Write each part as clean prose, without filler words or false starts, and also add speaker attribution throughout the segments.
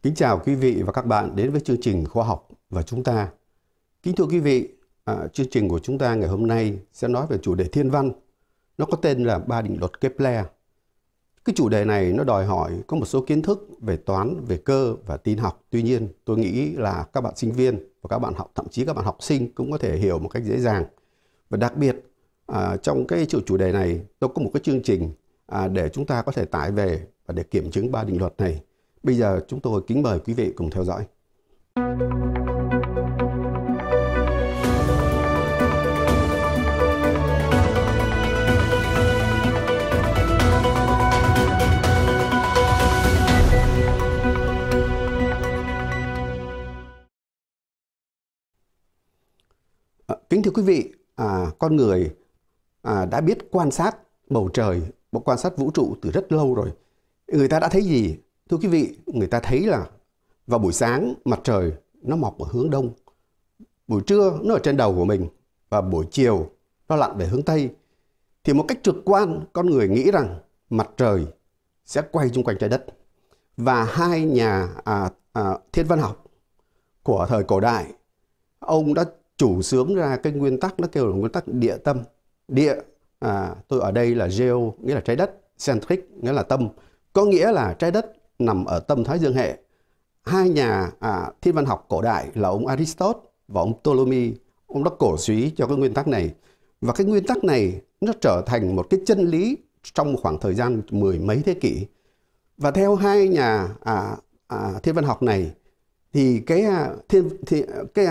Speaker 1: Kính chào quý vị và các bạn đến với chương trình Khoa học và chúng ta. Kính thưa quý vị, chương trình của chúng ta ngày hôm nay sẽ nói về chủ đề thiên văn. Nó có tên là ba định luật Kepler. Cái chủ đề này nó đòi hỏi có một số kiến thức về toán, về cơ và tin học. Tuy nhiên, tôi nghĩ là các bạn sinh viên và các bạn học, thậm chí các bạn học sinh cũng có thể hiểu một cách dễ dàng. Và đặc biệt, trong cái chủ đề này, tôi có một cái chương trình để chúng ta có thể tải về và để kiểm chứng ba định luật này. Bây giờ chúng tôi kính mời quý vị cùng theo dõi. Kính thưa quý vị, con người đã biết quan sát bầu trời, quan sát vũ trụ từ rất lâu rồi. Người ta đã thấy gì? Thưa quý vị, người ta thấy là vào buổi sáng mặt trời nó mọc ở hướng đông, buổi trưa nó ở trên đầu của mình và buổi chiều nó lặn về hướng tây. Thì một cách trực quan, con người nghĩ rằng mặt trời sẽ quay xung quanh trái đất. Và hai nhà thiên văn học của thời cổ đại, ông đã chủ xướng ra cái nguyên tắc nó kêu là nguyên tắc địa tâm. Địa, tôi ở đây là geo, nghĩa là trái đất, centric, nghĩa là tâm, có nghĩa là trái đất nằm ở tâm Thái Dương hệ. Hai nhà thiên văn học cổ đại là ông Aristotle và ông Ptolemy, ông đã cổ suý cho cái nguyên tắc này. Và cái nguyên tắc này nó trở thành một cái chân lý trong khoảng thời gian mười mấy thế kỷ. Và theo hai nhà thiên văn học này thì cái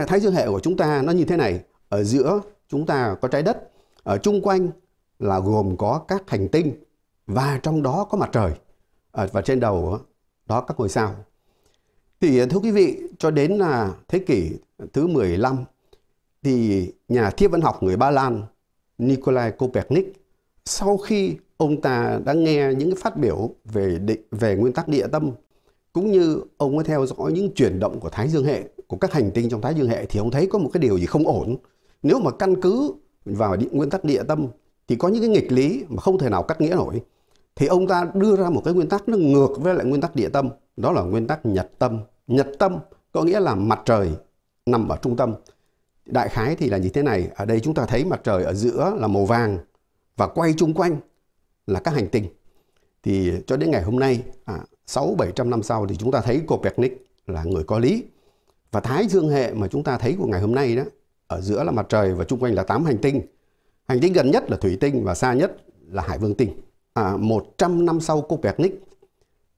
Speaker 1: Thái Dương hệ của chúng ta nó như thế này. Ở giữa chúng ta có trái đất, ở chung quanh là gồm có các hành tinh và trong đó có mặt trời, và trên đầu đó các ngôi sao. Thì thưa quý vị, cho đến là thế kỷ thứ 15 thì nhà thiên văn học người Ba Lan Nicolae Copernic, sau khi ông ta đã nghe những cái phát biểu về nguyên tắc địa tâm, cũng như ông ấy theo dõi những chuyển động của Thái Dương hệ, của các hành tinh trong Thái Dương hệ, thì ông thấy có một cái điều gì không ổn. Nếu mà căn cứ vào nguyên tắc địa tâm thì có những cái nghịch lý mà không thể nào cắt nghĩa nổi. Thì ông ta đưa ra một cái nguyên tắc nó ngược với lại nguyên tắc địa tâm, đó là nguyên tắc nhật tâm. Nhật tâm có nghĩa là mặt trời nằm ở trung tâm. Đại khái thì là như thế này, ở đây chúng ta thấy mặt trời ở giữa là màu vàng và quay chung quanh là các hành tinh. Thì cho đến ngày hôm nay, 600-700 năm sau thì chúng ta thấy Copernic là người có lý. Và Thái Dương hệ mà chúng ta thấy của ngày hôm nay đó, ở giữa là mặt trời và chung quanh là 8 hành tinh. Hành tinh gần nhất là Thủy tinh và xa nhất là Hải Vương tinh. 100 năm sau Copernic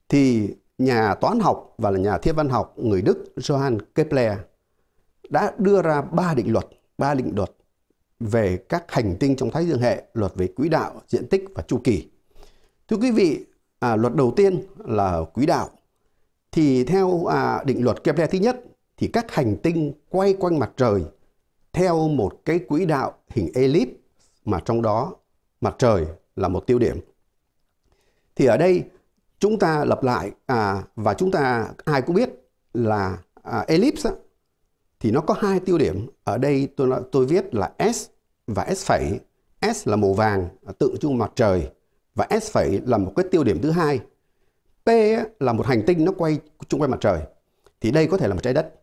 Speaker 1: thì nhà toán học và là nhà thiên văn học người Đức Johann Kepler đã đưa ra ba định luật về các hành tinh trong Thái Dương hệ, luật về quỹ đạo, diện tích và chu kỳ. Thưa quý vị, luật đầu tiên là quỹ đạo. Thì theo định luật Kepler thứ nhất thì các hành tinh quay quanh mặt trời theo một cái quỹ đạo hình ellipse, mà trong đó mặt trời là một tiêu điểm. Thì ở đây chúng ta lập lại, và chúng ta ai cũng biết là ellipse thì nó có hai tiêu điểm. Ở đây tôi viết là S và S phẩy. S là màu vàng tượng trưng mặt trời và S phẩy là một cái tiêu điểm thứ hai. P là một hành tinh nó quay chung quanh mặt trời. Thì đây có thể là một trái đất.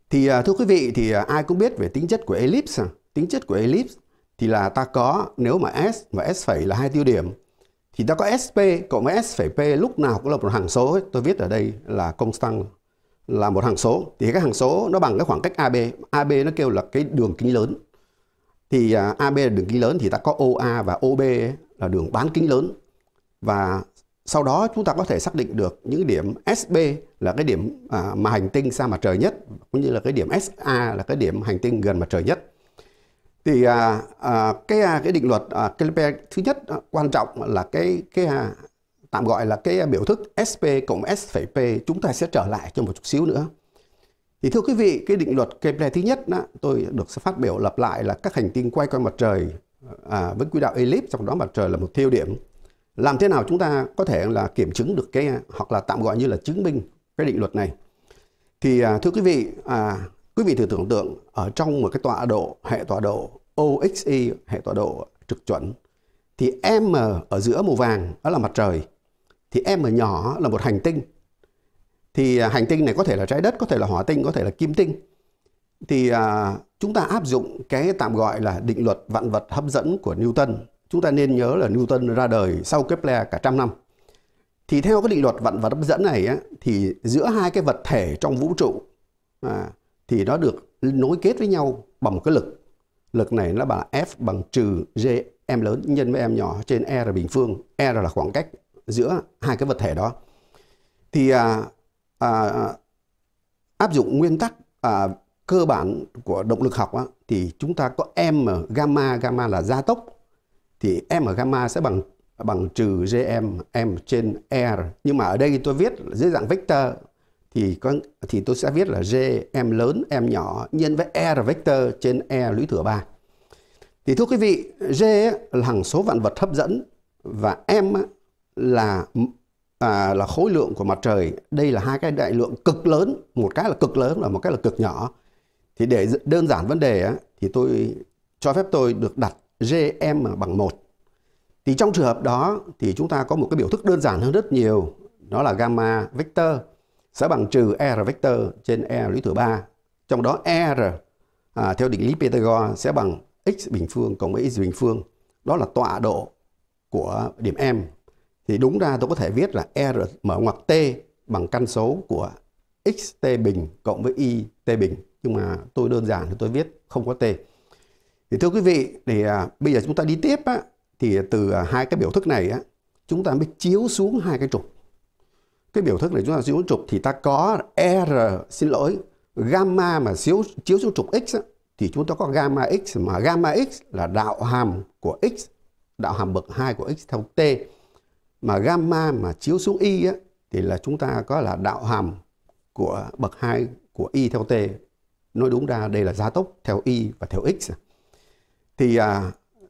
Speaker 1: Thì thưa quý vị, thì ai cũng biết về tính chất của ellipse. Tính chất của ellipse thì là ta có, nếu mà S và S phẩy là hai tiêu điểm thì ta có SP cộng với S phẩy P lúc nào cũng là một hằng số ấy. Tôi viết ở đây là constant, là một hằng số. Thì cái hằng số nó bằng cái khoảng cách AB. AB nó kêu là cái đường kính lớn. Thì AB là đường kính lớn thì ta có OA và OB là đường bán kính lớn. Và sau đó chúng ta có thể xác định được những điểm SB là cái điểm mà hành tinh xa mặt trời nhất, cũng như là cái điểm SA là cái điểm hành tinh gần mặt trời nhất. Thì cái định luật Kepler thứ nhất quan trọng là cái tạm gọi là cái biểu thức SP cộng S phẩy P. Chúng ta sẽ trở lại cho một chút xíu nữa. Thì thưa quý vị, cái định luật Kepler thứ nhất đó, tôi được phát biểu lặp lại là các hành tinh quay quanh mặt trời với quỹ đạo ellipse, trong đó mặt trời là một tiêu điểm. Làm thế nào chúng ta có thể là kiểm chứng được cái, hoặc là tạm gọi như là chứng minh cái định luật này? Thì thưa quý vị thử tưởng tượng ở trong một cái tọa độ, hệ tọa độ OXY, hệ tọa độ trực chuẩn, thì M ở giữa màu vàng đó là mặt trời, thì M nhỏ là một hành tinh. Thì hành tinh này có thể là trái đất, có thể là hỏa tinh, có thể là kim tinh. Thì chúng ta áp dụng cái tạm gọi là định luật vạn vật hấp dẫn của Newton. Chúng ta nên nhớ là Newton ra đời sau Kepler cả trăm năm. Thì theo cái định luật vạn vật hấp dẫn này á, thì giữa hai cái vật thể trong vũ trụ thì nó được nối kết với nhau bằng một cái lực. Lực này nó là F bằng trừ G m lớn nhân với m nhỏ trên R bình phương. R là khoảng cách giữa hai cái vật thể đó. Thì áp dụng nguyên tắc cơ bản của động lực học á, thì chúng ta có m gamma, gamma là gia tốc, thì m gamma sẽ bằng trừ gm trên r. Nhưng mà ở đây tôi viết dưới dạng vector thì tôi sẽ viết là gm lớn m nhỏ nhân với r vector trên e lũy thừa 3. Thì thưa quý vị, g là hằng số vạn vật hấp dẫn và m là khối lượng của mặt trời. Đây là hai cái đại lượng cực lớn, một cái là cực lớn và một cái là cực nhỏ. Thì để đơn giản vấn đề á, thì tôi cho phép tôi được đặt gm bằng 1. Thì trong trường hợp đó thì chúng ta có một cái biểu thức đơn giản hơn rất nhiều. Đó là gamma vector sẽ bằng trừ r vector trên e lũy thừa 3. Trong đó r theo định lý Pythagore sẽ bằng x bình phương cộng với x bình phương. Đó là tọa độ của điểm M. Thì đúng ra tôi có thể viết là r mở ngoặc t bằng căn số của xt bình cộng với y t bình. Nhưng mà tôi đơn giản thì tôi viết không có t. Thì thưa quý vị, thì bây giờ chúng ta đi tiếp á, thì từ hai cái biểu thức này á, chúng ta mới chiếu xuống hai cái trục. Cái biểu thức này chúng ta chiếu xuống trục thì ta có gamma mà chiếu xuống trục x á, thì chúng ta có gamma x, mà gamma x là đạo hàm của x, đạo hàm bậc 2 của x theo t. Mà gamma mà chiếu xuống y á, thì là chúng ta có là đạo hàm của bậc 2 của y theo t. Nói đúng ra đây là gia tốc theo y và theo x. Thì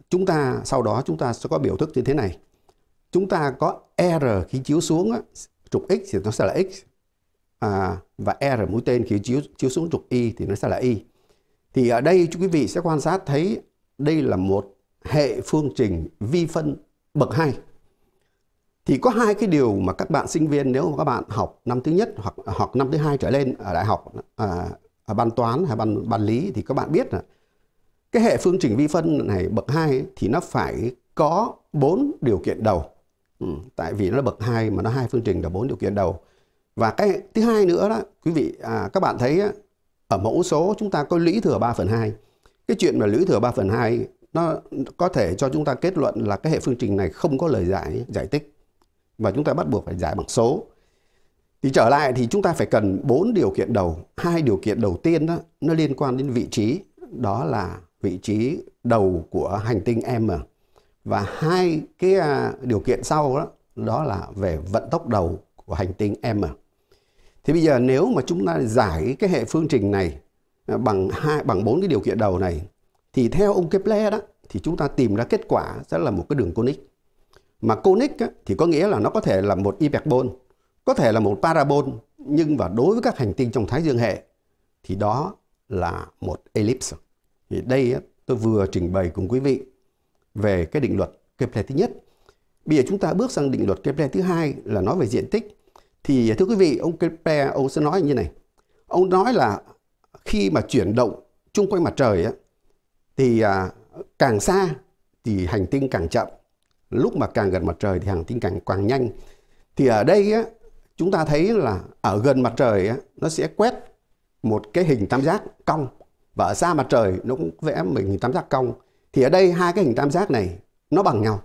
Speaker 1: chúng ta sau đó chúng ta sẽ có biểu thức như thế này. Chúng ta có r khi chiếu xuống á, trục x thì nó sẽ là x. Và r mũi tên khi chiếu xuống trục y thì nó sẽ là y. Thì ở đây quý vị sẽ quan sát thấy đây là một hệ phương trình vi phân bậc 2. Thì có hai cái điều mà các bạn sinh viên nếu mà các bạn học năm thứ nhất hoặc năm thứ hai trở lên ở đại học ở ban toán hay ban lý thì các bạn biết là cái hệ phương trình vi phân này bậc 2 ấy, thì nó phải có 4 điều kiện đầu. Tại vì nó là bậc 2 mà nó hai phương trình là 4 điều kiện đầu. Và cái thứ hai nữa đó, quý vị các bạn thấy ở mẫu số chúng ta có lũy thừa 3/2. Cái chuyện mà lũy thừa 3/2 nó có thể cho chúng ta kết luận là cái hệ phương trình này không có lời giải tích và chúng ta bắt buộc phải giải bằng số. Thì trở lại thì chúng ta phải cần 4 điều kiện đầu. Hai điều kiện đầu tiên đó nó liên quan đến vị trí, đó là vị trí đầu của hành tinh M. Và hai cái điều kiện sau đó là về vận tốc đầu của hành tinh M. Thì bây giờ nếu mà chúng ta giải cái hệ phương trình này bằng 4 cái điều kiện đầu này thì theo ông Kepler đó thì chúng ta tìm ra kết quả sẽ là một cái đường conic. Mà conic thì có nghĩa là nó có thể là một hyperbol, có thể là một parabol, nhưng và đối với các hành tinh trong Thái Dương hệ thì đó là một ellipse. Thì đây tôi vừa trình bày cùng quý vị về cái định luật Kepler thứ nhất. Bây giờ chúng ta bước sang định luật Kepler thứ hai là nói về diện tích. Thì thưa quý vị, ông Kepler ông sẽ nói như này. Ông nói là khi mà chuyển động chung quanh mặt trời thì càng xa thì hành tinh càng chậm. Lúc mà càng gần mặt trời thì hành tinh càng nhanh. Thì ở đây chúng ta thấy là ở gần mặt trời nó sẽ quét một cái hình tam giác cong. Và ở xa mặt trời nó cũng vẽ một hình tam giác cong. Thì ở đây hai cái hình tam giác này nó bằng nhau.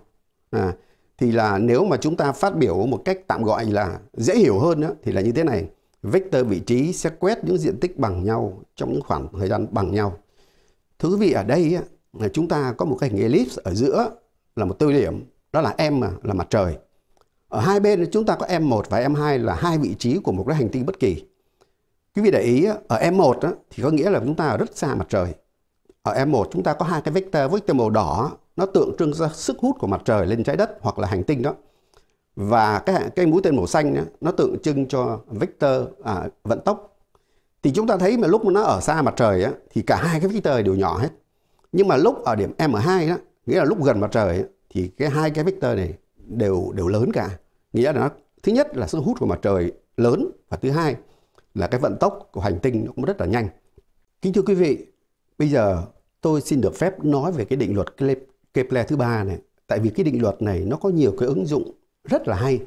Speaker 1: Thì là nếu mà chúng ta phát biểu một cách tạm gọi là dễ hiểu hơn thì là như thế này. Vector vị trí sẽ quét những diện tích bằng nhau trong những khoảng thời gian bằng nhau. Thưa quý vị, ở đây là chúng ta có một cái hình ellipse ở giữa là một tiêu điểm, đó là M là mặt trời. Ở hai bên chúng ta có M1 và M2 là hai vị trí của một cái hành tinh bất kỳ. Quý vị để ý, ở M1 thì có nghĩa là chúng ta ở rất xa mặt trời. Ở M1 chúng ta có hai cái vector màu đỏ, nó tượng trưng ra sức hút của mặt trời lên trái đất hoặc là hành tinh đó. Và cái mũi tên màu xanh nó tượng trưng cho vector vận tốc. Thì chúng ta thấy mà lúc mà nó ở xa mặt trời thì cả hai cái vector đều nhỏ hết. Nhưng mà lúc ở điểm M2 đó, nghĩa là lúc gần mặt trời thì hai cái vector này đều lớn cả. Nghĩa là thứ nhất là sức hút của mặt trời lớn, và thứ hai là cái vận tốc của hành tinh nó cũng rất là nhanh. Kính thưa quý vị, bây giờ tôi xin được phép nói về cái định luật Kepler thứ ba này, tại vì cái định luật này nó có nhiều cái ứng dụng rất là hay.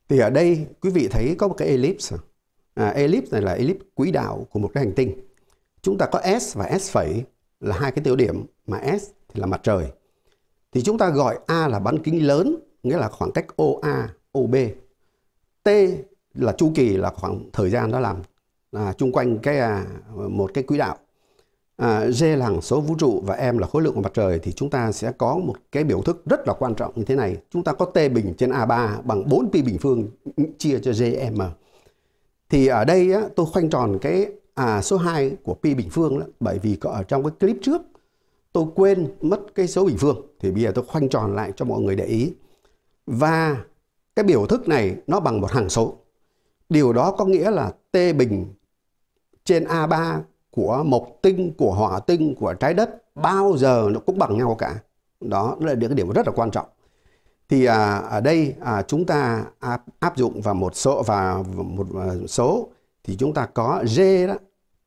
Speaker 1: Thì ở đây quý vị thấy có một cái ellipse. Ellipse này là ellipse quỹ đạo của một cái hành tinh. Chúng ta có S và S phẩy là hai cái tiêu điểm, mà S thì là mặt trời. Thì chúng ta gọi A là bán kính lớn, nghĩa là khoảng cách OA, OB. T là chu kỳ, là khoảng thời gian nó làm chung quanh một cái quỹ đạo. G là hằng số vũ trụ và M là khối lượng của mặt trời. Thì chúng ta sẽ có một cái biểu thức rất là quan trọng như thế này. Chúng ta có T bình trên A3 bằng 4 pi bình phương chia cho GM. Thì ở đây tôi khoanh tròn cái số 2 của pi bình phương đó, bởi vì ở trong cái clip trước tôi quên mất cái số bình phương. Thì bây giờ tôi khoanh tròn lại cho mọi người để ý. Và cái biểu thức này nó bằng một hằng số. Điều đó có nghĩa là T bình trên A3 của mộc tinh, của hỏa tinh, của trái đất bao giờ nó cũng bằng nhau cả. Đó là cái điểm rất là quan trọng. Thì ở đây chúng ta áp dụng vào một số thì chúng ta có G đó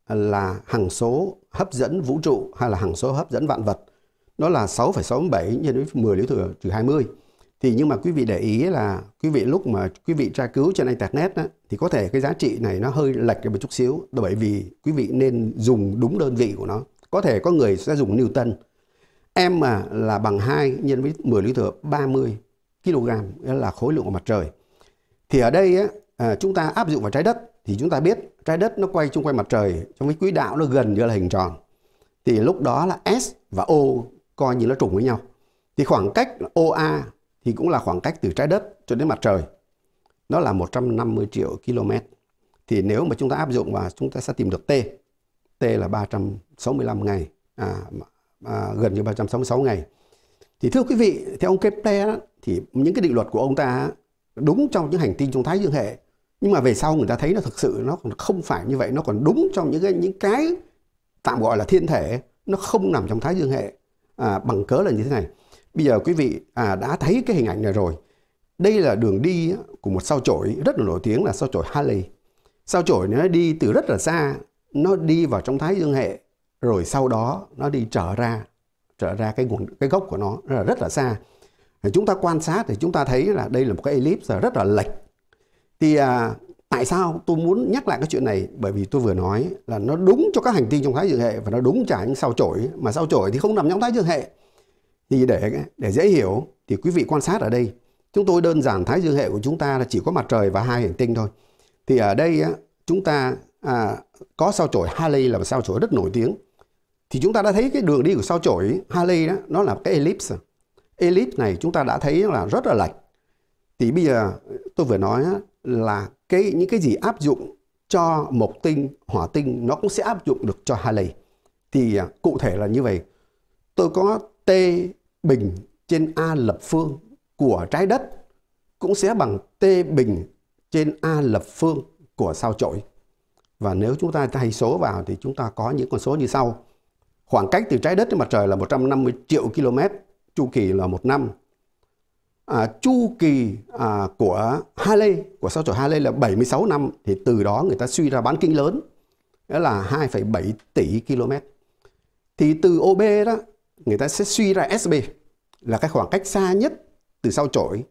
Speaker 1: là hằng số hấp dẫn vũ trụ hay là hằng số hấp dẫn vạn vật. Nó là 6,67 nhân với 10 lý thừa trừ 20. Thì nhưng mà quý vị để ý là quý vị lúc mà quý vị tra cứu trên internet á, thì có thể cái giá trị này nó hơi lệch một chút xíu, bởi vì quý vị nên dùng đúng đơn vị của nó. Có thể có người sẽ dùng Newton. M là bằng 2 nhân với 10 lý thừa 30 kg, đó là khối lượng của mặt trời. Thì ở đây chúng ta áp dụng vào trái đất thì chúng ta biết trái đất nó quay xung quanh mặt trời trong cái quỹ đạo nó gần như là hình tròn. Thì lúc đó là S và O coi như nó trùng với nhau. Thì khoảng cách OA thì cũng là khoảng cách từ trái đất cho đến mặt trời. Nó là 150 triệu km. Thì nếu mà chúng ta áp dụng vào, chúng ta sẽ tìm được T. T là 365 ngày, gần như 366 ngày. Thì thưa quý vị, theo ông Kepler thì những cái định luật của ông ta đúng trong những hành tinh trong Thái Dương hệ. Nhưng mà về sau người ta thấy nó thực sự nó không phải như vậy. Nó còn đúng trong những cái tạm gọi là thiên thể, nó không nằm trong Thái Dương hệ. Bằng cớ là như thế này. Bây giờ quý vị đã thấy cái hình ảnh này rồi. Đây là đường đi của một sao chổi rất là nổi tiếng là sao chổi Halley. Sao chổi nó đi từ rất là xa, nó đi vào trong Thái Dương hệ, rồi sau đó nó đi trở ra cái gốc của nó rất là xa. Chúng ta quan sát thì chúng ta thấy là đây là một cái ellipse rất là lệch. Thì tại sao tôi muốn nhắc lại cái chuyện này? Bởi vì tôi vừa nói là nó đúng cho các hành tinh trong Thái Dương hệ và nó đúng cả những sao chổi, mà sao chổi thì không nằm trong Thái Dương hệ. Thì để dễ hiểu thì quý vị quan sát ở đây, chúng tôi đơn giản Thái Dương hệ của chúng ta là chỉ có mặt trời và hai hành tinh thôi. Thì ở đây chúng ta có sao chổi Halley là một sao chổi rất nổi tiếng. Thì chúng ta đã thấy cái đường đi của sao chổi Halley đó, nó là cái ellipse. Ellipse này chúng ta đã thấy là rất là lệch. Thì bây giờ tôi vừa nói là những cái gì áp dụng cho mộc tinh, hỏa tinh nó cũng sẽ áp dụng được cho Halley. Thì cụ thể là như vậy. Tôi có T bình trên A lập phương của trái đất cũng sẽ bằng T bình trên A lập phương của sao chổi. Và nếu chúng ta thay số vào thì chúng ta có những con số như sau. Khoảng cách từ trái đất đến mặt trời là 150 triệu km, chu kỳ là 1 năm. Chu kỳ của Halley, của sao chổi Halley là 76 năm. Thì từ đó người ta suy ra bán kính lớn, đó là 2,7 tỷ km. Thì từ OB đó, người ta sẽ suy ra SB là cái khoảng cách xa nhất từ sao chổi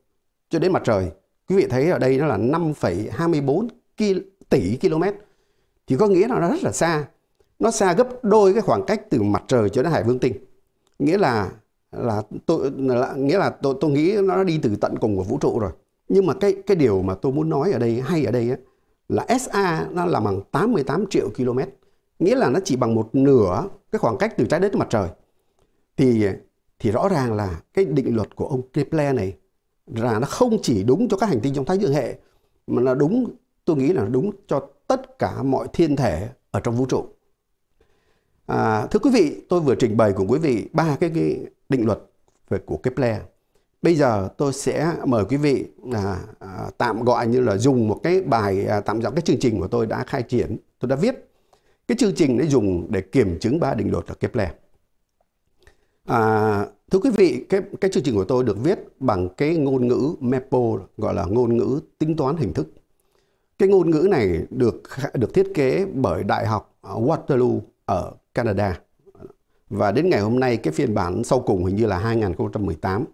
Speaker 1: cho đến mặt trời. Quý vị thấy ở đây nó là 5,24 tỷ km. Thì có nghĩa là nó rất là xa. Nó xa gấp đôi cái khoảng cách từ mặt trời cho đến Hải Vương tinh. Nghĩa là tôi nghĩ nó đi từ tận cùng của vũ trụ rồi. Nhưng mà cái điều mà tôi muốn nói ở đây hay ở đây là SA nó là bằng 88 triệu km. Nghĩa là nó chỉ bằng một nửa cái khoảng cách từ trái đất đến mặt trời. Thì rõ ràng là cái định luật của ông Kepler này là nó không chỉ đúng cho các hành tinh trong Thái Dương hệ, mà là đúng, tôi nghĩ là đúng cho tất cả mọi thiên thể ở trong vũ trụ. Thưa quý vị, tôi vừa trình bày cùng quý vị 3 cái định luật của Kepler. Bây giờ tôi sẽ mời quý vị tạm gọi như là dùng một cái bài, tạm gọi cái chương trình của tôi đã khai triển, tôi đã viết. Cái chương trình để dùng để kiểm chứng 3 định luật của Kepler. Thưa quý vị, cái chương trình của tôi được viết bằng cái ngôn ngữ Maple, gọi là ngôn ngữ tính toán hình thức. Cái ngôn ngữ này được thiết kế bởi Đại học Waterloo ở Canada. Và đến ngày hôm nay cái phiên bản sau cùng hình như là 2018.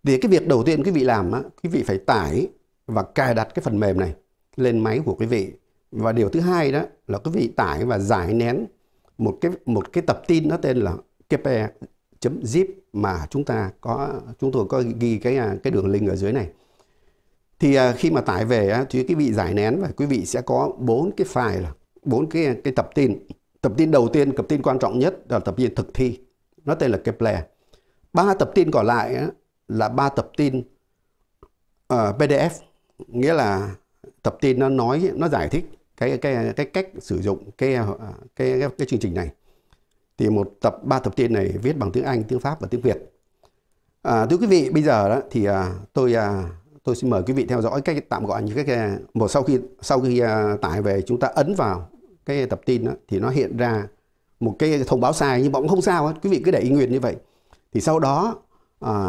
Speaker 1: Thì cái việc đầu tiên quý vị làm á, quý vị phải tải và cài đặt cái phần mềm này lên máy của quý vị. Và điều thứ hai đó là quý vị tải và giải nén một cái tập tin nó tên là kpe.zip mà chúng tôi có ghi cái đường link ở dưới này. Thì khi mà tải về thì quý vị giải nén và quý vị sẽ có 4 cái file, 4 cái tập tin. Tập tin đầu tiên, tập tin quan trọng nhất là tập tin thực thi, nó tên là Kepler. 3 tập tin còn lại là 3 tập tin PDF, nghĩa là tập tin nó giải thích cái cách sử dụng cái chương trình này. Thì 3 tập tin này viết bằng tiếng Anh, tiếng Pháp và tiếng Việt. Thưa quý vị, bây giờ đó thì tôi xin mời quý vị theo dõi cái tạm gọi như sau khi tải về, chúng ta ấn vào cái tập tin đó, thì nó hiện ra một cái thông báo sai, nhưng mà cũng không sao hết, quý vị cứ để ý nguyên như vậy. Thì sau đó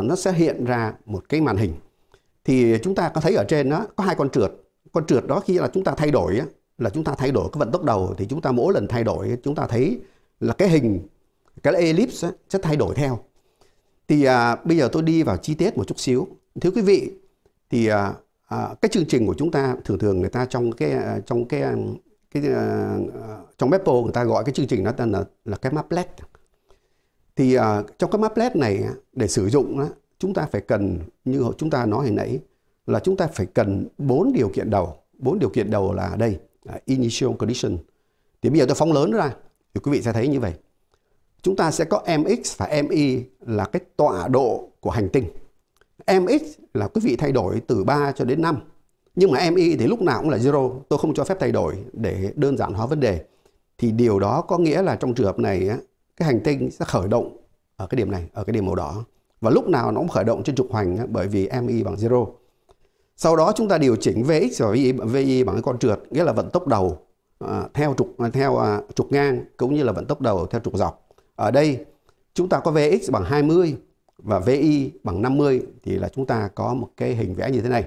Speaker 1: nó sẽ hiện ra một cái màn hình. Thì chúng ta có thấy ở trên đó có 2 con trượt. Con trượt đó khi là chúng ta thay đổi là chúng ta thay đổi cái vận tốc đầu, thì chúng ta mỗi lần thay đổi chúng ta thấy là cái ellipse sẽ thay đổi theo. Thì bây giờ tôi đi vào chi tiết một chút xíu. Thưa quý vị, thì cái chương trình của chúng ta thường người ta trong Maple người ta gọi cái chương trình nó tên là cái Maplet. Thì trong cái Maplet này để sử dụng chúng ta phải cần, như chúng ta nói hồi nãy, là chúng ta phải cần 4 điều kiện đầu. 4 điều kiện đầu là đây, initial condition. Thì bây giờ tôi phóng lớn ra thì quý vị sẽ thấy như vậy. Chúng ta sẽ có mx và mi là cái tọa độ của hành tinh. Mx là quý vị thay đổi từ 3 cho đến 5. Nhưng mà mi thì lúc nào cũng là 0, tôi không cho phép thay đổi để đơn giản hóa vấn đề. Thì điều đó có nghĩa là trong trường hợp này cái hành tinh sẽ khởi động ở cái điểm này, ở cái điểm màu đỏ. Và lúc nào nó cũng khởi động trên trục hoành bởi vì mi bằng 0. Sau đó chúng ta điều chỉnh Vx và Vi bằng cái con trượt, nghĩa là vận tốc đầu theo trục ngang cũng như là vận tốc đầu theo trục dọc. Ở đây chúng ta có Vx bằng 20 và Vi bằng 50 thì là chúng ta có một cái hình vẽ như thế này.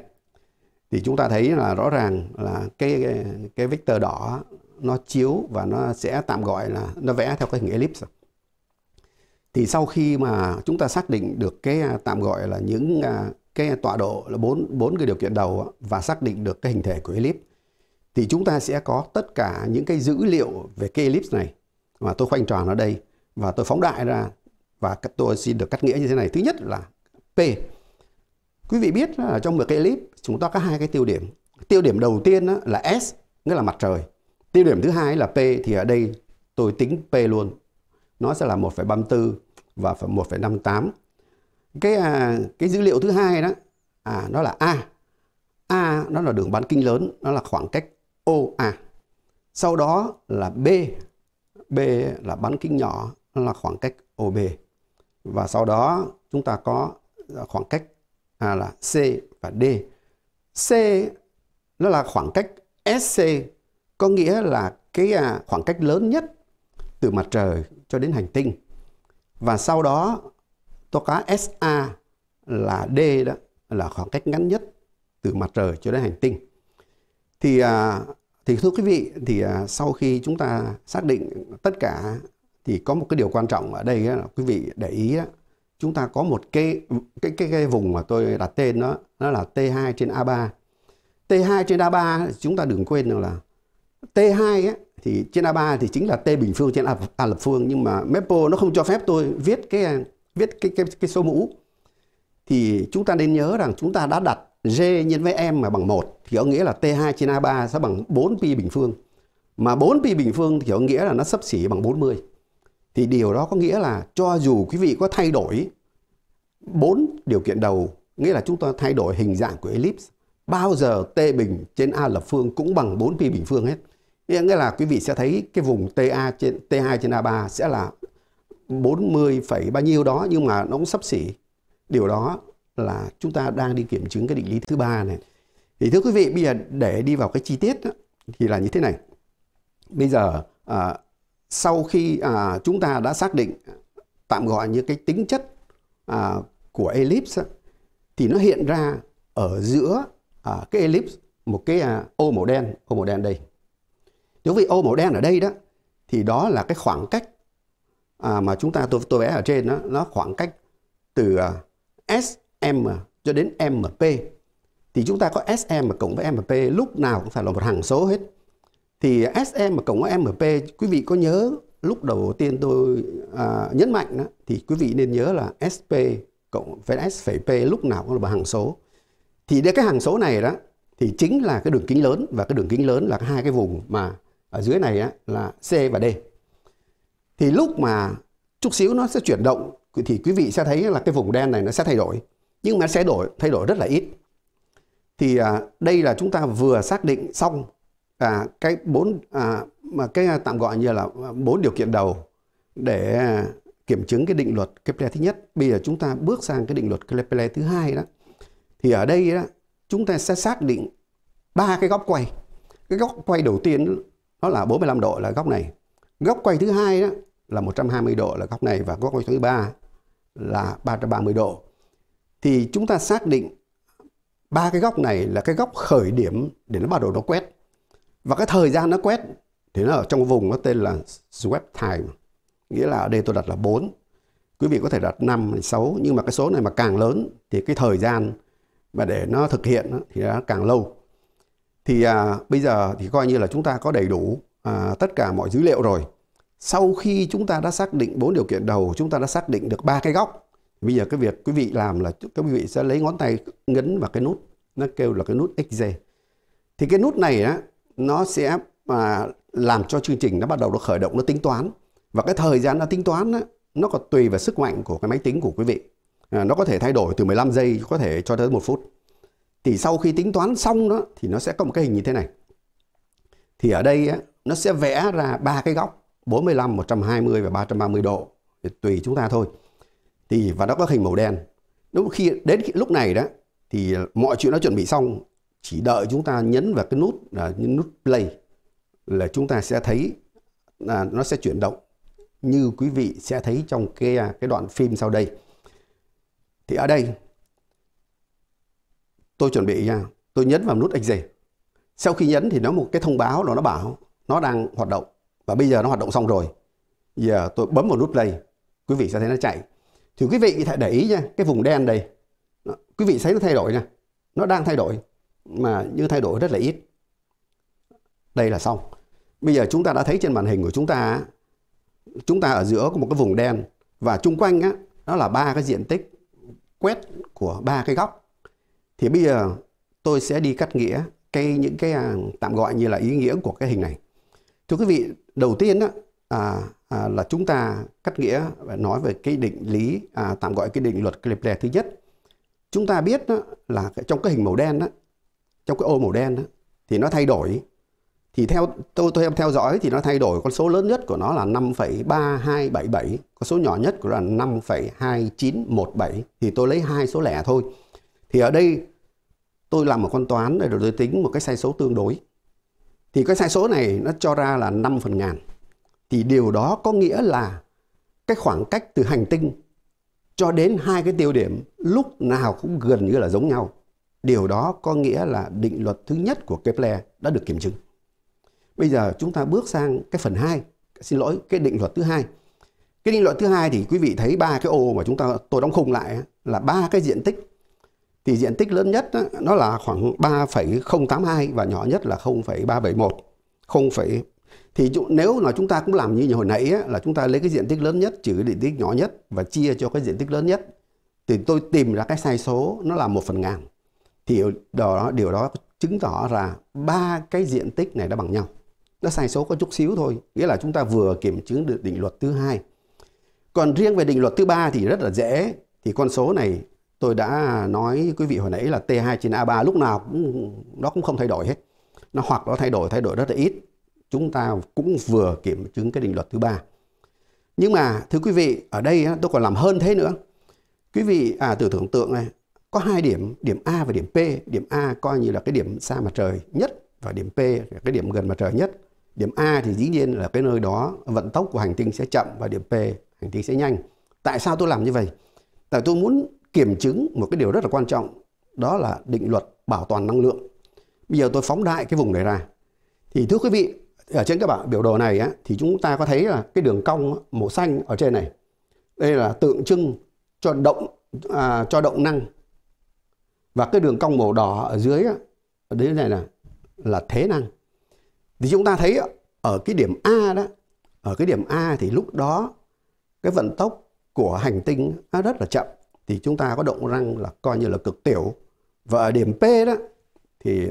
Speaker 1: Thì chúng ta thấy là rõ ràng là cái vector đỏ nó chiếu và nó sẽ tạm gọi là nó vẽ theo cái hình ellipse. Thì sau khi mà chúng ta xác định được cái tạm gọi là những cái tọa độ là 4 cái điều kiện đầu và xác định được cái hình thể của ellipse, thì chúng ta sẽ có tất cả những cái dữ liệu về cái ellipse này mà tôi khoanh tròn ở đây và tôi phóng đại ra và tôi xin được cắt nghĩa như thế này. Thứ nhất là P. Quý vị biết là trong một cái ellipse chúng ta có 2 cái tiêu điểm. Tiêu điểm đầu tiên là S, nghĩa là mặt trời. Tiêu điểm thứ hai là P, thì ở đây tôi tính P luôn. Nó sẽ là 1,34 và 1,58. Cái dữ liệu thứ hai đó nó là A. A nó là đường bán kính lớn, nó là khoảng cách OA. Sau đó là B. B là bán kính nhỏ, nó là khoảng cách OB. Và sau đó chúng ta có khoảng cách là C và D. C nó là khoảng cách SC, có nghĩa là cái khoảng cách lớn nhất từ mặt trời cho đến hành tinh. Và sau đó tôi có SA là D, đó là khoảng cách ngắn nhất từ mặt trời cho đến hành tinh. Thì thưa quý vị, thì sau khi chúng ta xác định tất cả thì có một cái điều quan trọng ở đây là quý vị để ý đó, chúng ta có một cái vùng mà tôi đặt tên nó là T2 trên A3. T2 trên A3 chúng ta đừng quên rằng là T2 thì trên A3 thì chính là T bình phương trên A lập phương, nhưng mà Maple nó không cho phép tôi viết cái số mũ. Thì chúng ta nên nhớ rằng chúng ta đã đặt G nhân với M mà bằng 1 thì có nghĩa là T2 trên A3 sẽ bằng 4pi bình phương. Mà 4pi bình phương thì có nghĩa là nó xấp xỉ bằng 40. Thì điều đó có nghĩa là cho dù quý vị có thay đổi 4 điều kiện đầu, nghĩa là chúng ta thay đổi hình dạng của ellipse, bao giờ T bình trên A lập phương cũng bằng 4pi bình phương hết. Nghĩa là quý vị sẽ thấy cái vùng T2 trên A3 sẽ là 40 phẩy bao nhiêu đó, nhưng mà nó cũng xấp xỉ. Điều đó là chúng ta đang đi kiểm chứng cái định lý thứ 3 này. Thì thưa quý vị, bây giờ để đi vào cái chi tiết đó, thì là như thế này. Bây giờ sau khi chúng ta đã xác định tạm gọi như cái tính chất của ellipse thì nó hiện ra ở giữa cái ellipse một cái ô màu đen đây. Đối với ô màu đen ở đây đó thì đó là cái khoảng cách mà tôi vẽ ở trên đó, nó khoảng cách từ SM cho đến MP. Thì chúng ta có SM mà cộng với MP lúc nào cũng phải là một hằng số hết. Thì SM mà cộng với MP, quý vị có nhớ lúc đầu tiên tôi nhấn mạnh đó, thì quý vị nên nhớ là SP cộng với S phẩy P lúc nào cũng là một hằng số. Thì để cái hằng số này đó thì chính là cái đường kính lớn, và cái đường kính lớn là hai cái vùng mà ở dưới này á, là C và D. Thì lúc mà chút xíu nó sẽ chuyển động thì quý vị sẽ thấy là cái vùng đen này nó sẽ thay đổi, nhưng mà sẽ thay đổi rất là ít. Thì đây là chúng ta vừa xác định xong cái cái tạm gọi như là 4 điều kiện đầu để kiểm chứng cái định luật Kepler thứ nhất. Bây giờ chúng ta bước sang cái định luật Kepler thứ hai đó. Thì ở đây đó, chúng ta sẽ xác định 3 cái góc quay. Cái góc quay đầu tiên nó là 45 độ là góc này. Góc quay thứ hai đó là 120 độ là góc này, và góc quay thứ ba là 330 độ. Thì chúng ta xác định 3 cái góc này là cái góc khởi điểm để nó bắt đầu nó quét. Và cái thời gian nó quét thì nó ở trong vùng nó tên là sweep time. Nghĩa là ở đây tôi đặt là 4. Quý vị có thể đặt 5, 6, nhưng mà cái số này mà càng lớn thì cái thời gian mà để nó thực hiện thì nó càng lâu. Thì bây giờ thì coi như là chúng ta có đầy đủ tất cả mọi dữ liệu rồi. Sau khi chúng ta đã xác định 4 điều kiện đầu, chúng ta đã xác định được 3 cái góc. Bây giờ cái việc quý vị làm là quý vị sẽ lấy ngón tay nhấn vào cái nút, nó kêu là cái nút XY. Thì cái nút này á, nó sẽ làm cho chương trình nó bắt đầu nó khởi động, nó tính toán. Và cái thời gian nó tính toán á, nó còn tùy vào sức mạnh của cái máy tính của quý vị. Nó có thể thay đổi từ 15 giây có thể cho tới 1 phút. Thì sau khi tính toán xong đó thì nó sẽ có một cái hình như thế này. Thì ở đây á, nó sẽ vẽ ra 3 cái góc 45, 120 và 330 độ, tùy chúng ta thôi. Thì và nó có hình màu đen. Đến lúc này đó thì mọi chuyện nó chuẩn bị xong, chỉ đợi chúng ta nhấn vào cái nút là nút play là chúng ta sẽ thấy nó sẽ chuyển động như quý vị sẽ thấy trong cái đoạn phim sau đây. Thì ở đây tôi chuẩn bị nha, tôi nhấn vào nút XY. Sau khi nhấn thì nó một cái thông báo nó bảo nó đang hoạt động, và bây giờ nó hoạt động xong rồi. Giờ tôi bấm vào nút play, quý vị sẽ thấy nó chạy. Thì quý vị phải để ý nha, cái vùng đen đây, quý vị thấy nó thay đổi nè, nó đang thay đổi mà như thay đổi rất là ít. Đây là xong. Bây giờ chúng ta đã thấy trên màn hình của chúng ta ở giữa có một cái vùng đen, và chung quanh á, nó là 3 cái diện tích quét của 3 cái góc. Thì bây giờ tôi sẽ đi cắt nghĩa những cái tạm gọi như là ý nghĩa của cái hình này. Thưa quý vị, đầu tiên á, là chúng ta cắt nghĩa và nói về cái định lý tạm gọi cái định luật Kepler thứ nhất. Chúng ta biết đó, là trong cái hình màu đen đó, trong cái ô màu đen đó, thì nó thay đổi. Thì theo tôi theo dõi thì nó thay đổi, con số lớn nhất của nó là 5,3277, con số nhỏ nhất của nó là 5,2917. Thì tôi lấy 2 số lẻ thôi. Thì ở đây tôi làm một con toán để rồi tôi tính một cái sai số tương đối. Thì cái sai số này nó cho ra là 5/1000. Thì điều đó có nghĩa là cái khoảng cách từ hành tinh cho đến 2 cái tiêu điểm lúc nào cũng gần như là giống nhau. Điều đó có nghĩa là định luật thứ nhất của Kepler đã được kiểm chứng. Bây giờ chúng ta bước sang cái phần 2, cái định luật thứ hai. Cái định luật thứ hai thì quý vị thấy 3 cái ô mà tôi đóng khung lại là 3 cái diện tích. Thì diện tích lớn nhất nó là khoảng 3,082 và nhỏ nhất là 0,371. Thì nếu là chúng ta cũng làm như hồi nãy là chúng ta lấy cái diện tích lớn nhất trừ cái diện tích nhỏ nhất và chia cho cái diện tích lớn nhất. Thì tôi tìm ra cái sai số nó là 1/1000. Thì điều đó chứng tỏ là 3 cái diện tích này đã bằng nhau. Nó sai số có chút xíu thôi, nghĩa là chúng ta vừa kiểm chứng được định luật thứ hai. Còn riêng về định luật thứ ba thì rất là dễ. Thì con số này tôi đã nói với quý vị hồi nãy là T2/A3 lúc nào nó cũng không thay đổi hết. Nó hoặc nó thay đổi rất là ít. Chúng ta cũng vừa kiểm chứng cái định luật thứ ba. Nhưng mà thưa quý vị, ở đây tôi còn làm hơn thế nữa. Quý vị tưởng tượng này, có 2 điểm, điểm A và điểm P. Điểm A coi như là cái điểm xa mặt trời nhất, và điểm P là cái điểm gần mặt trời nhất. Điểm A thì dĩ nhiên là cái nơi đó vận tốc của hành tinh sẽ chậm, và điểm P hành tinh sẽ nhanh. Tại sao tôi làm như vậy? Tại tôi muốn kiểm chứng một cái điều rất là quan trọng, đó là định luật bảo toàn năng lượng. Bây giờ tôi phóng đại cái vùng này ra. Thì thưa quý vị, ở trên cái biểu đồ này á, thì chúng ta có thấy là cái đường cong màu xanh ở trên này. Đây là tượng trưng cho động năng. Và cái đường cong màu đỏ ở dưới á, ở đây này là thế năng. Thì chúng ta thấy ở cái điểm A đó, ở cái điểm A thì lúc đó cái vận tốc của hành tinh nó rất là chậm. Thì chúng ta có động năng là coi như là cực tiểu. Và ở điểm P đó thì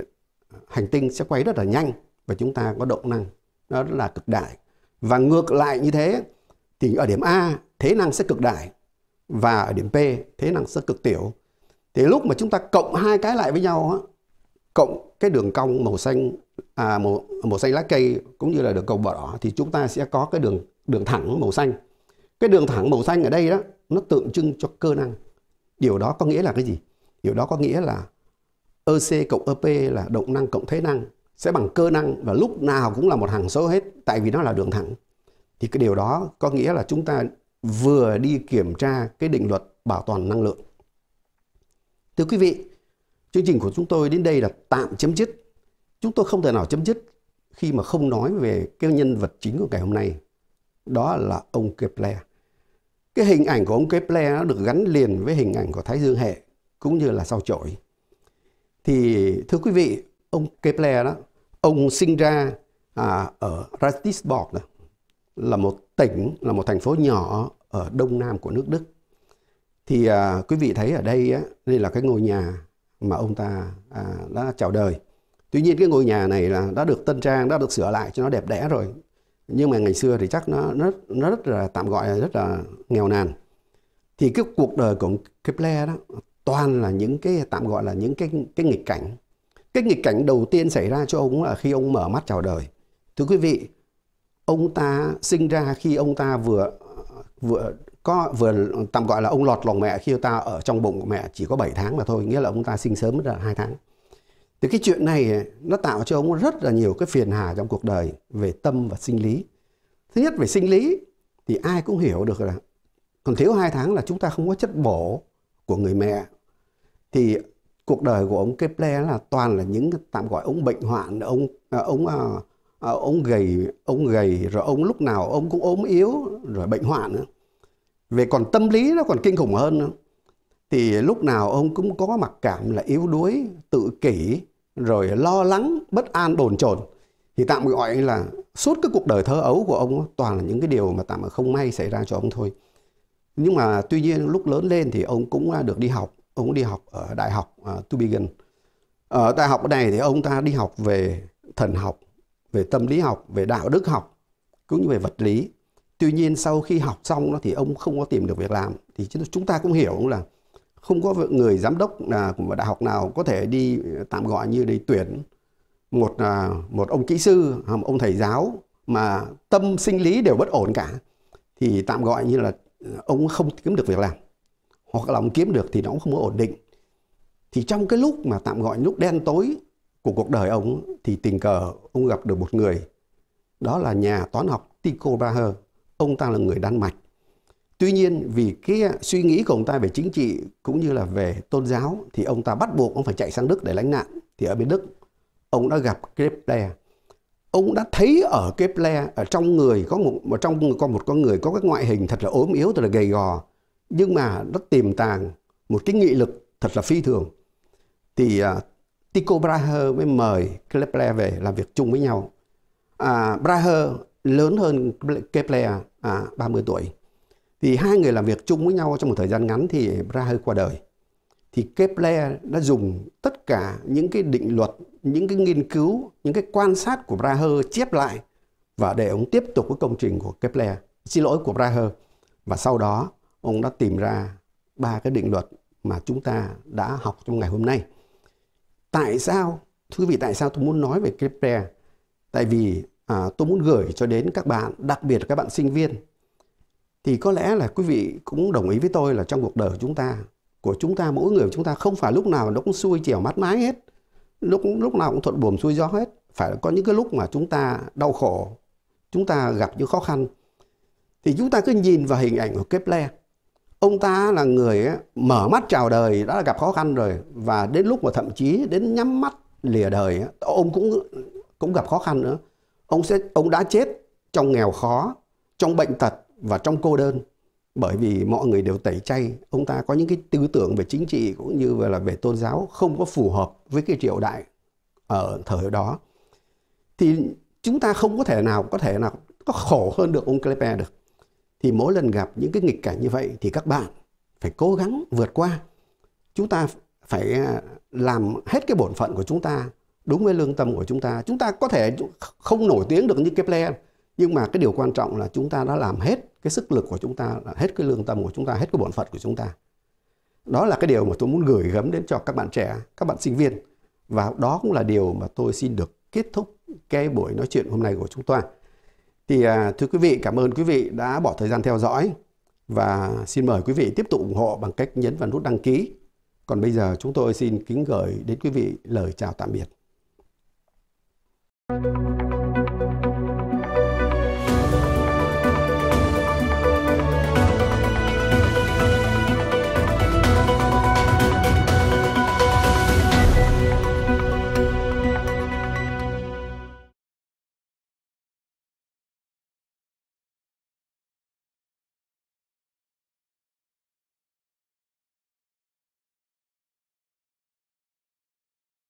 Speaker 1: hành tinh sẽ quay rất là nhanh và chúng ta có động năng nó rất là cực đại. Và ngược lại như thế thì ở điểm A thế năng sẽ cực đại và ở điểm P thế năng sẽ cực tiểu. Thì lúc mà chúng ta cộng hai cái lại với nhau, cộng cái đường cong màu xanh màu xanh lá cây cũng như là đường cong màu đỏ, thì chúng ta sẽ có cái đường thẳng màu xanh. Cái đường thẳng màu xanh ở đây đó nó tượng trưng cho cơ năng. Điều đó có nghĩa là cái gì? Điều đó có nghĩa là EC cộng EP là động năng cộng thế năng sẽ bằng cơ năng, và lúc nào cũng là một hằng số hết, tại vì nó là đường thẳng. Thì cái điều đó có nghĩa là chúng ta vừa đi kiểm tra cái định luật bảo toàn năng lượng. Thưa quý vị, chương trình của chúng tôi đến đây là tạm chấm dứt. Chúng tôi không thể nào chấm dứt khi mà không nói về cái nhân vật chính của ngày hôm nay. Đó là ông Kepler. Cái hình ảnh của ông Kepler nó được gắn liền với hình ảnh của Thái Dương hệ cũng như là sao chổi. Thì thưa quý vị, ông Kepler đó, ông sinh ra ở Ratisbon, là một tỉnh, là một thành phố nhỏ ở đông nam của nước Đức. Thì quý vị thấy ở đây đây là cái ngôi nhà mà ông ta đã chào đời. Tuy nhiên cái ngôi nhà này là đã được tân trang, đã được sửa lại cho nó đẹp đẽ rồi. Nhưng mà ngày xưa thì chắc nó rất là tạm gọi là rất là nghèo nàn. Thì cái cuộc đời của ông Kepler đó toàn là những cái tạm gọi là những cái nghịch cảnh. Cái nghịch cảnh đầu tiên xảy ra cho ông là khi ông mở mắt chào đời. Thưa quý vị, ông ta sinh ra khi ông ta vừa tạm gọi là ông lọt lòng mẹ khi ông ta ở trong bụng của mẹ chỉ có 7 tháng mà thôi, nghĩa là ông ta sinh sớm mất là 2 tháng. Thì cái chuyện này nó tạo cho ông rất là nhiều cái phiền hà trong cuộc đời về tâm và sinh lý. Thứ nhất về sinh lý thì ai cũng hiểu được là còn thiếu 2 tháng là chúng ta không có chất bổ của người mẹ. Thì cuộc đời của ông Kepler là toàn là những tạm gọi ông bệnh hoạn, ông gầy rồi ông lúc nào ông cũng ốm yếu rồi bệnh hoạn nữa. Về còn tâm lý nó còn kinh khủng hơn nữa. Thì lúc nào ông cũng có mặc cảm là yếu đuối, tự kỷ, rồi lo lắng, bất an, bồn chồn. Thì tạm gọi là suốt cái cuộc đời thơ ấu của ông toàn là những cái điều mà tạm không may xảy ra cho ông thôi. Nhưng mà tuy nhiên lúc lớn lên thì ông cũng được đi học. Ông đi học ở Đại học Tübingen. Ở đại học này thì ông ta đi học về thần học, về tâm lý học, về đạo đức học, cũng như về vật lý. Tuy nhiên sau khi học xong đó thì ông không có tìm được việc làm. Thì chúng ta cũng hiểu là không có người giám đốc của một đại học nào có thể đi tạm gọi như đi tuyển một ông kỹ sư, một ông thầy giáo mà tâm sinh lý đều bất ổn cả. Thì tạm gọi như là ông không kiếm được việc làm. Hoặc là ông kiếm được thì nó cũng không có ổn định. Thì trong cái lúc mà tạm gọi lúc đen tối của cuộc đời ông thì tình cờ ông gặp được một người. Đó là nhà toán học Tycho Brahe. Ông ta là người Đan Mạch. Tuy nhiên vì cái suy nghĩ của ông ta về chính trị cũng như là về tôn giáo thì ông ta bắt buộc ông phải chạy sang Đức để lánh nạn. Thì ở bên Đức ông đã gặp Kepler. Ông đã thấy ở Kepler, ở trong người có một con người có cái ngoại hình thật là ốm yếu, thật là gầy gò, nhưng mà nó tiềm tàng một cái nghị lực thật là phi thường. Thì Tycho Brahe mới mời Kepler về làm việc chung với nhau. Brahe lớn hơn Kepler 30 tuổi. Thì hai người làm việc chung với nhau trong một thời gian ngắn thì Brahe qua đời. Thì Kepler đã dùng tất cả những cái định luật, những cái nghiên cứu, những cái quan sát của Brahe chép lại và để ông tiếp tục cái công trình của Kepler, của Brahe. Và sau đó ông đã tìm ra 3 cái định luật mà chúng ta đã học trong ngày hôm nay. Tại sao? Thưa quý vị, tại sao tôi muốn nói về Kepler? Tại vì tôi muốn gửi cho đến các bạn, đặc biệt là các bạn sinh viên. Thì có lẽ là quý vị cũng đồng ý với tôi là trong cuộc đời của chúng ta, mỗi người của chúng ta không phải lúc nào nó cũng xuôi chèo mát mái hết. Lúc nào cũng thuận buồm xuôi gió hết. Phải có những cái lúc mà chúng ta đau khổ, chúng ta gặp những khó khăn. Thì chúng ta cứ nhìn vào hình ảnh của Kepler. Ông ta là người mở mắt chào đời đã gặp khó khăn rồi. Và đến lúc mà thậm chí đến nhắm mắt lìa đời á, ông cũng gặp khó khăn nữa. Ông đã chết trong nghèo khó, trong bệnh tật và trong cô đơn, bởi vì mọi người đều tẩy chay. Ông ta có những cái tư tưởng về chính trị cũng như là về tôn giáo không có phù hợp với cái triều đại ở thời đó. Thì chúng ta không có thể nào có khổ hơn được ông Klepper được. Thì mỗi lần gặp những cái nghịch cảnh như vậy thì các bạn phải cố gắng vượt qua. Chúng ta phải làm hết cái bổn phận của chúng ta, đúng với lương tâm của chúng ta. Chúng ta có thể không nổi tiếng được như Kepler, nhưng mà cái điều quan trọng là chúng ta đã làm hết cái sức lực của chúng ta, là hết cái lương tâm của chúng ta, hết cái bổn phận của chúng ta. Đó là cái điều mà tôi muốn gửi gắm đến cho các bạn trẻ, các bạn sinh viên. Và đó cũng là điều mà tôi xin được kết thúc cái buổi nói chuyện hôm nay của chúng ta. Thì thưa quý vị, cảm ơn quý vị đã bỏ thời gian theo dõi. Và xin mời quý vị tiếp tục ủng hộ bằng cách nhấn vào nút đăng ký. Còn bây giờ chúng tôi xin kính gửi đến quý vị lời chào tạm biệt.